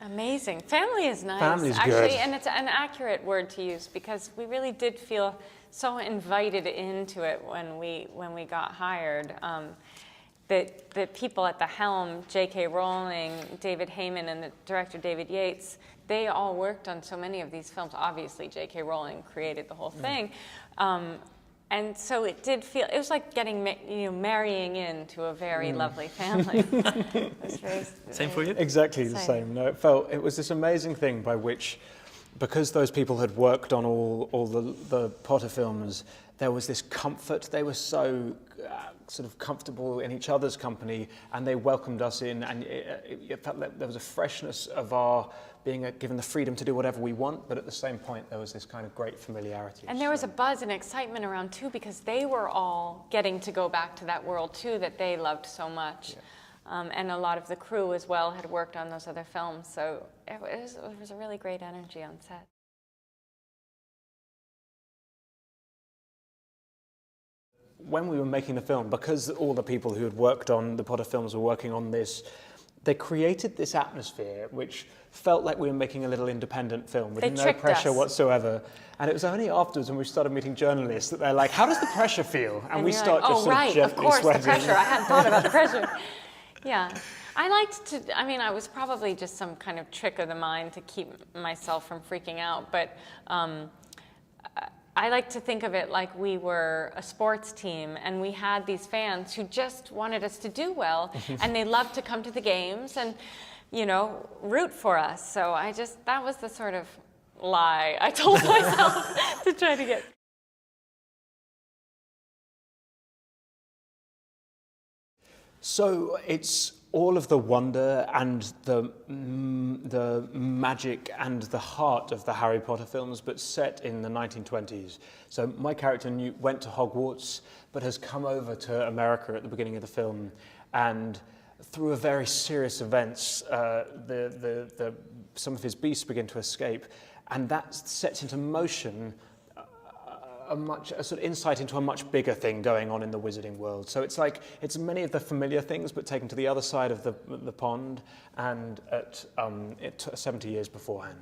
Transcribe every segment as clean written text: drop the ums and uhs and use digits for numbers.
Amazing. Family is nice. Family's actually, good. And it's an accurate word to use because we really did feel so invited into it when we got hired. The people at the helm, J.K. Rowling, David Heyman, and the director David Yates, they all worked on so many of these films. Obviously, J.K. Rowling created the whole thing. And so it did feel, it was like getting, marrying into a very lovely family. It was very, Same for you? Exactly the same. No, it was this amazing thing by which, because those people had worked on all the Potter films, there was this comfort. They were so sort of comfortable in each other's company, and they welcomed us in, and it felt like there was a freshness of our being given the freedom to do whatever we want, but at the same point there was this kind of great familiarity. And there was a buzz and excitement around too, because they were all getting to go back to that world too that they loved so much. Yeah. And a lot of the crew as well had worked on those other films, so it was a really great energy on set. When we were making the film, because all the people who had worked on the Potter films were working on this, they created this atmosphere which felt like we were making a little independent film with no pressure whatsoever. And it was only afterwards when we started meeting journalists that they're like, how does the pressure feel? And we start just sort of gently of course, sweating. The pressure. I hadn't thought about the pressure. Yeah. I liked to, I mean, I was probably just some kind of trick of the mind to keep myself from freaking out, but I like to think of it like we were a sports team and we had these fans who just wanted us to do well and they loved to come to the games and, root for us. So that was the sort of lie I told myself to try to get. So it's all of the wonder and the magic and the heart of the Harry Potter films, but set in the 1920s. So my character went to Hogwarts, but has come over to America at the beginning of the film, and through a very serious events, some of his beasts begin to escape, and that sets into motion a sort of insight into a much bigger thing going on in the wizarding world. So it's many of the familiar things, but taken to the other side of the pond, and at 70 years beforehand.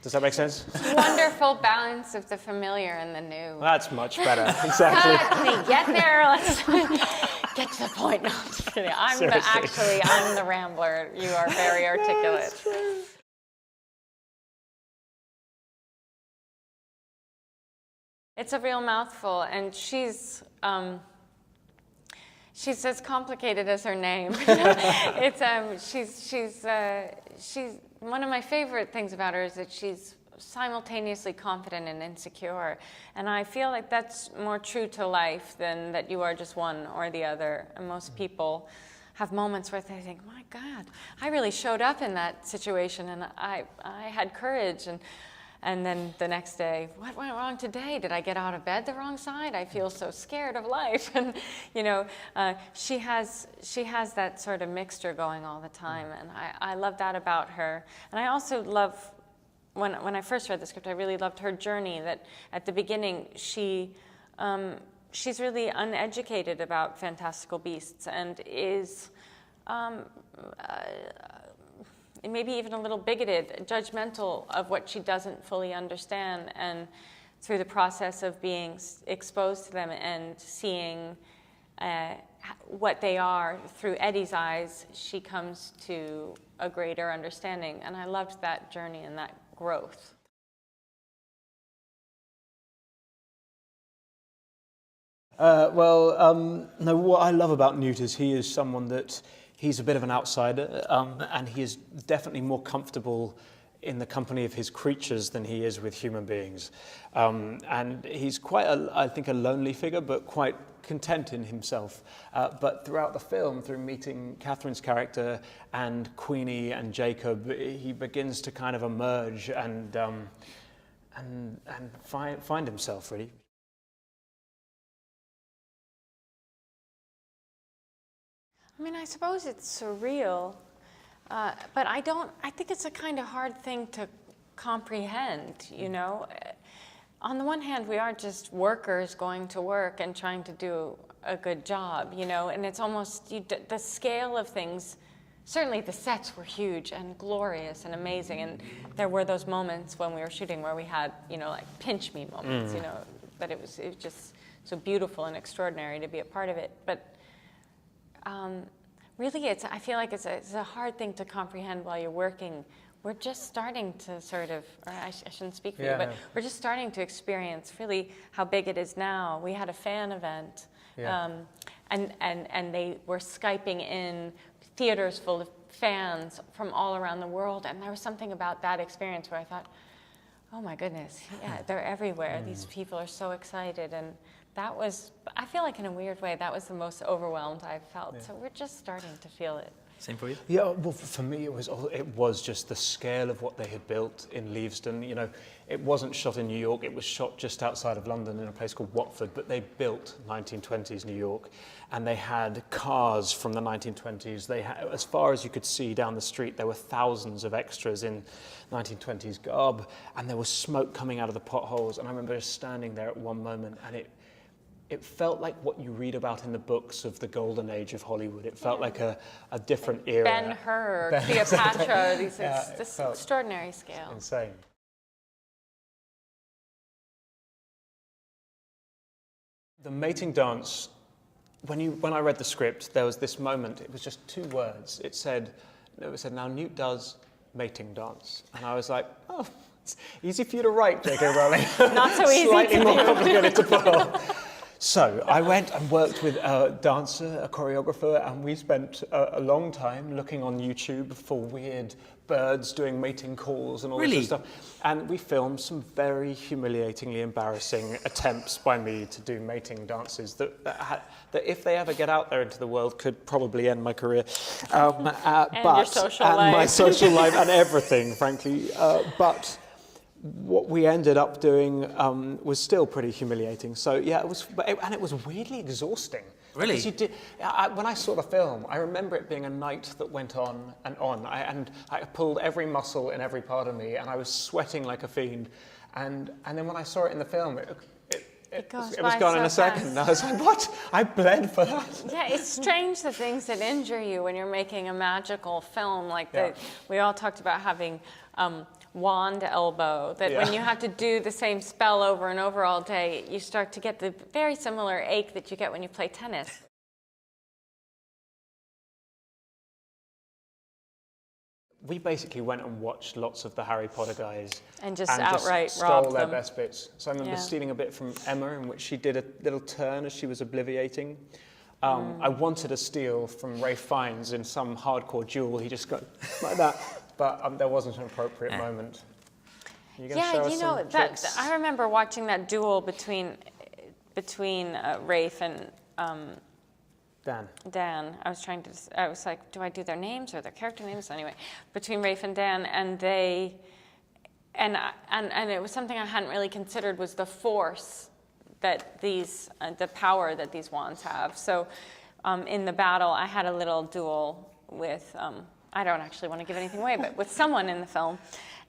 Does that make sense? Wonderful balance of the familiar and the new. That's much better. Exactly. Let me get there. Let's get to the point. No, I'm just kidding. I'm the rambler. You are very articulate. It's a real mouthful, and she's as complicated as her name. She's one of my favorite things about her is that she's simultaneously confident and insecure, and I feel like that's more true to life than that you are just one or the other. And most people have moments where they think, "My God, I really showed up in that situation, and I had courage." And then the next day, what went wrong today? Did I get out of bed the wrong side? I feel so scared of life. And she has that sort of mixture going all the time, and I love that about her. And I also love, when I first read the script, I really loved her journey. That at the beginning, she's really uneducated about fantastical beasts and is. Maybe even a little bigoted, judgmental of what she doesn't fully understand, and through the process of being exposed to them and seeing what they are through Eddie's eyes, she comes to a greater understanding, and I loved that journey and that growth. No, what I love about Newt is he is someone that he's a bit of an outsider, and he is definitely more comfortable in the company of his creatures than he is with human beings. And he's quite, I think, a lonely figure, but quite content in himself. But throughout the film, through meeting Catherine's character and Queenie and Jacob, he begins to kind of emerge and find himself, really. I mean, I suppose it's surreal, but I think it's a kind of hard thing to comprehend, On the one hand, we are just workers going to work and trying to do a good job, and it's almost, the scale of things certainly the sets were huge and glorious and amazing, and there were those moments when we were shooting where we had, you know, like pinch me moments, you know, but it was just so beautiful and extraordinary to be a part of it. But really, I feel like it's a hard thing to comprehend while you're working. We're just starting to sort of, or I shouldn't speak for you, but we're just starting to experience really how big it is now. We had a fan event, and they were Skyping in theaters full of fans from all around the world, and there was something about that experience where I thought, oh my goodness, yeah, they're everywhere. These people are so excited, and that was, I feel like in a weird way, that was the most overwhelmed I've felt. So we're just starting to feel it. Same for you? Yeah, well, for me, it was just the scale of what they had built in Leavesden. You know, it wasn't shot in New York. It was shot just outside of London in a place called Watford. But they built 1920s New York, and they had cars from the 1920s. They had, as far as you could see down the street, there were thousands of extras in 1920s garb, and there was smoke coming out of the potholes. And I remember just standing there at one moment, and it felt like what you read about in the books of the golden age of Hollywood. It felt like a different era. Ben-Hur, Cleopatra, this extraordinary scale. Insane. The mating dance, when I read the script, there was this moment, it was just 2 words. It said, now Newt does mating dance. And I was like, oh, it's easy for you to write, J.K. Rowling. Not so easy Slightly to more do. complicated to pull off. So I went and worked with a dancer, a choreographer, and we spent a long time looking on YouTube for weird birds doing mating calls and all this sort of stuff. And we filmed some very humiliatingly embarrassing attempts by me to do mating dances that if they ever get out there into the world, could probably end my career. And your social life. My social life and everything, frankly. But what we ended up doing was still pretty humiliating. So yeah, and it was weirdly exhausting. Really? When I saw the film, I remember it being a night that went on and on. I pulled every muscle in every part of me, and I was sweating like a fiend. And then when I saw it in the film, it was gone in a second. And I was like, what? I bled for that. Yeah, it's strange the things that injure you when you're making a magical film. Like we all talked about having wand elbow, that when you have to do the same spell over and over all day, you start to get the very similar ache that you get when you play tennis. We basically went and watched lots of the Harry Potter guys and just outright stole robbed their them. best bits. So I remember stealing a bit from Emma, in which she did a little turn as she was obliviating. I wanted to steal from Ralph Fiennes in some hardcore duel. He just got like that, but there wasn't an appropriate moment. Yeah, you know, I remember watching that duel between Rafe and Dan. I was like, do I do their names or their character names? Anyway, between Rafe and Dan, and it was something I hadn't really considered, was the force that the power that these wands have. So in the battle, I had a little duel with, I don't actually want to give anything away, but with someone in the film.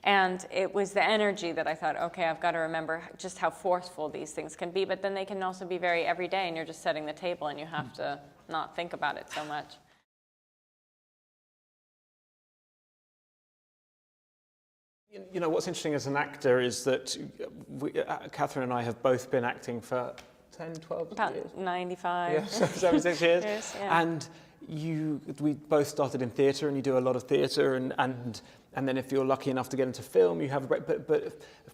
And it was the energy that I thought, okay, I've got to remember just how forceful these things can be, but then they can also be very everyday, and you're just setting the table and you have to not think about it so much. You know, what's interesting as an actor is that Catherine and I have both been acting for 10, 12 About years. 95. Yeah, 76 years. Yes, yeah. And we both started in theatre, and you do a lot of theatre, and then if you're lucky enough to get into film, you have a break.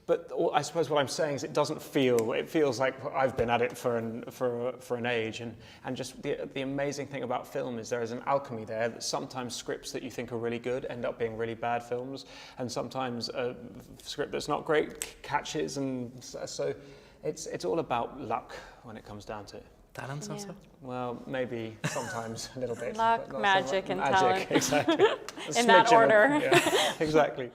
But I suppose what I'm saying is it feels like I've been at it for an age, and just the amazing thing about film is there is an alchemy there, that sometimes scripts that you think are really good end up being really bad films, and sometimes a script that's not great catches, and so it's all about luck when it comes down to it. Talent also? Well, maybe sometimes a little bit. Luck, magic, and talent. Exactly. In that order. Yeah, exactly.